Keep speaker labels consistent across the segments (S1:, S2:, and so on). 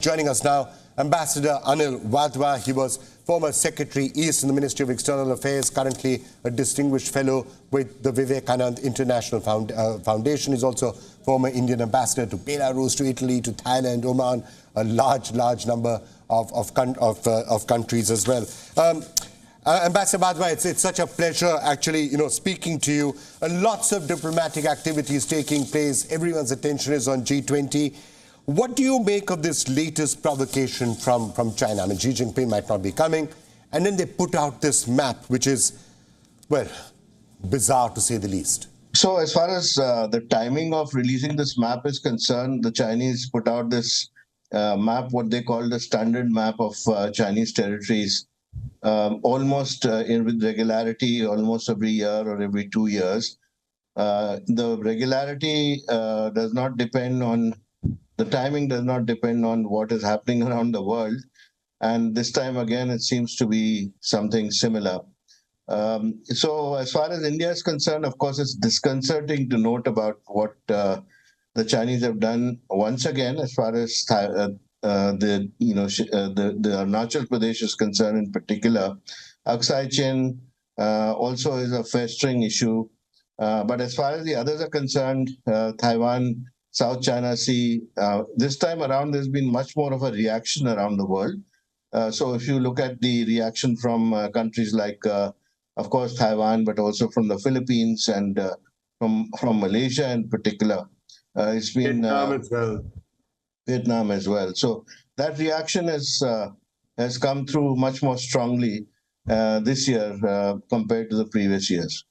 S1: Joining us now, Ambassador Anil Wadhwa. He was former Secretary East in the Ministry of External Affairs, currently a distinguished fellow with the Vivekanand International Foundation. He's also former Indian ambassador to Belarus, to Italy, to Thailand, Oman, a large number of countries as well. Ambassador Wadhwa, it's such a pleasure actually, speaking to you. Lots of diplomatic activities taking place. Everyone's attention is on G20. What do you make of this latest provocation from China? I mean, Xi Jinping might not be coming, and then they put out this map, which is, well, bizarre to say the least.
S2: So as far as the timing of releasing this map is concerned, the Chinese put out this map, what they call the standard map of Chinese territories, almost with regularity, almost every year or every 2 years. The regularity does not depend on the timing does not depend on what is happening around the world. And this time, again, it seems to be something similar. So as far as India is concerned, of course, it's disconcerting to note about what the Chinese have done once again, as far as the Arunachal Pradesh is concerned in particular. Aksai Chin also is a festering issue. But as far as the others are concerned, Taiwan, South China Sea, this time around, there's been much more of a reaction around the world. So if you look at the reaction from countries like, of course, Taiwan, but also from the Philippines and from Malaysia in particular, it's been Vietnam as well. So that reaction has come through much more strongly this year compared to the previous years.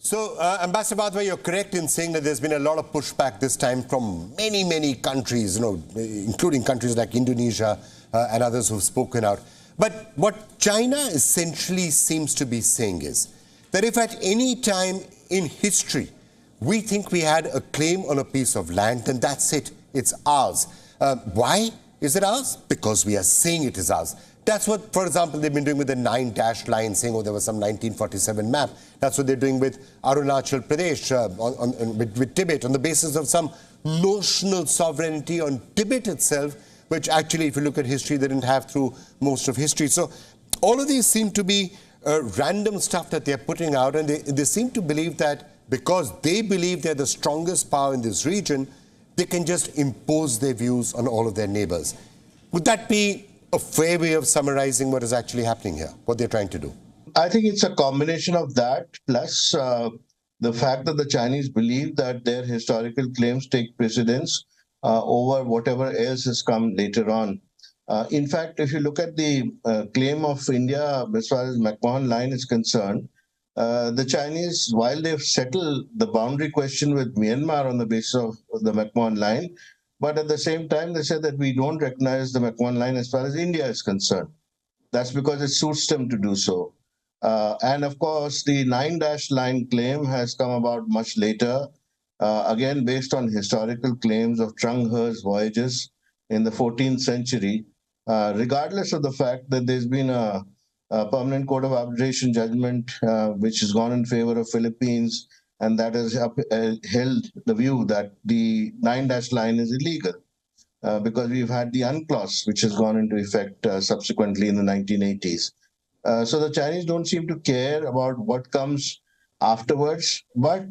S1: So, Ambassador Wadhwa, you're correct in saying that there's been a lot of pushback this time from many countries, including countries like Indonesia and others who've spoken out. But what China essentially seems to be saying is that if at any time in history we think we had a claim on a piece of land, then that's it. It's ours. Why is it ours? Because we are saying it is ours. That's what, for example, they've been doing with the 9-dashed line, saying, oh, there was some 1947 map. That's what they're doing with Arunachal Pradesh, with Tibet, on the basis of some notional sovereignty on Tibet itself, which actually, if you look at history, they didn't have through most of history. So all of these seem to be random stuff that they're putting out, and they seem to believe that because they believe they're the strongest power in this region, they can just impose their views on all of their neighbors. Would that be a fair way of summarizing what is actually happening here, what they're trying to do?
S2: I think it's a combination of that, plus the fact that the Chinese believe that their historical claims take precedence over whatever else has come later on. In fact, if you look at the claim of India as far as McMahon Line is concerned, the Chinese, while they've settled the boundary question with Myanmar on the basis of the McMahon Line, but at the same time, they said that we don't recognize the McMahon Line as far as India is concerned. That's because it suits them to do so. And of course, the 9-dash line claim has come about much later, again, based on historical claims of Trung He's voyages in the 14th century, regardless of the fact that there's been a permanent court of arbitration judgment which has gone in favor of Philippines, and that has held the view that the 9-dash line is illegal because we've had the UNCLOS, which has gone into effect subsequently in the 1980s. So the Chinese don't seem to care about what comes afterwards, but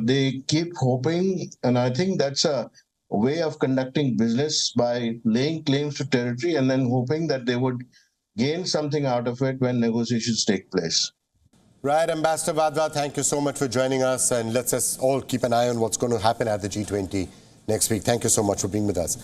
S2: they keep hoping, and I think that's a way of conducting business by laying claims to territory and then hoping that they would gain something out of it when negotiations take place.
S1: Right, Ambassador Wadhwa, thank you so much for joining us, and let's all keep an eye on what's going to happen at the G20 next week. Thank you so much for being with us.